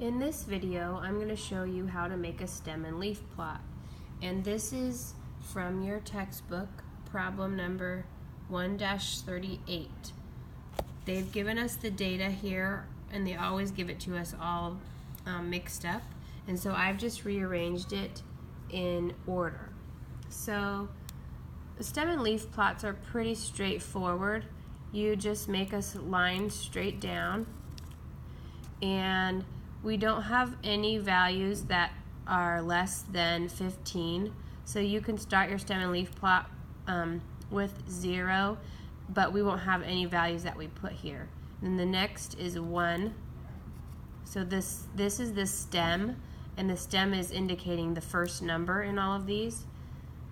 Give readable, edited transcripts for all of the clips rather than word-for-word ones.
In this video, I'm going to show you how to make a stem and leaf plot. And this is from your textbook, problem number 1-38. They've given us the data here, and they always give it to us all mixed up. And so I've just rearranged it in order. So the stem and leaf plots are pretty straightforward. You just make a line straight down, and we don't have any values that are less than 15, so you can start your stem and leaf plot with 0, but we won't have any values that we put here. Then the next is 1. So this is the stem, and the stem is indicating the first number in all of these.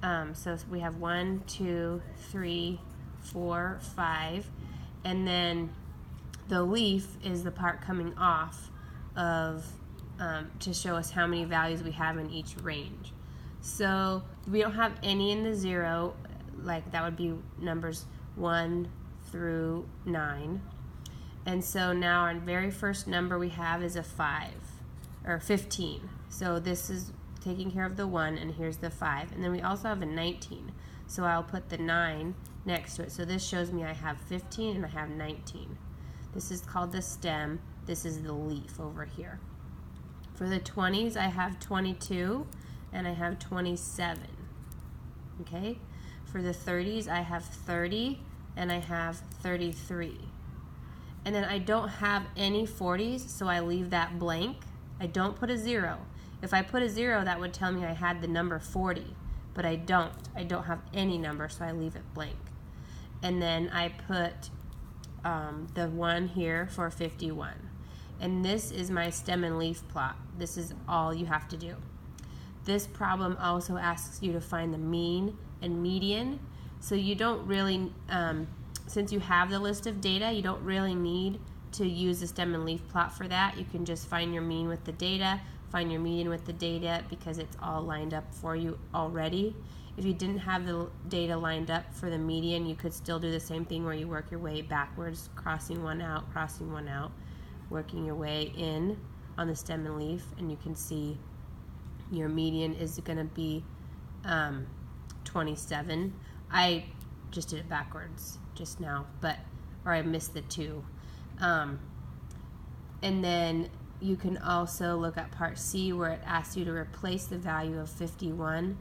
So we have 1, 2, 3, 4, 5, and then the leaf is the part coming off of to show us how many values we have in each range. So we don't have any in the 0, like that would be numbers 1 through 9. And so now our very first number we have is a 5 or 15. So this is taking care of the 1, and here's the 5. And then we also have a 19. So I'll put the 9 next to it. So this shows me I have 15 and I have 19. This is called the stem. This is the leaf over here. For the 20s, I have 22 and I have 27. Okay? For the 30s, I have 30 and I have 33. And then I don't have any 40s, so I leave that blank. I don't put a 0. If I put a 0, that would tell me I had the number 40, but I don't. I don't have any number, so I leave it blank. And then I put the 1 here for 51. And this is my stem and leaf plot. This is all you have to do. This problem also asks you to find the mean and median. So you don't really, since you have the list of data, you don't really need to use the stem and leaf plot for that. You can just find your mean with the data, find your median with the data, because it's all lined up for you already. If you didn't have the data lined up for the median, you could still do the same thing where you work your way backwards, crossing one out, working your way in on the stem and leaf, and you can see your median is going to be 27. I just did it backwards just now, or I missed the 2. And then you can also look at part C, where it asks you to replace the value of 51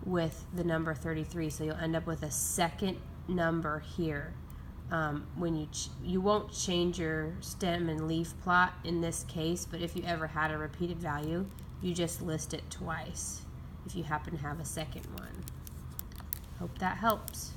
with the number 33, so you'll end up with a second number here. When you won't change your stem and leaf plot in this case, but if you ever had a repeated value, you just list it twice if you happen to have a second one. Hope that helps.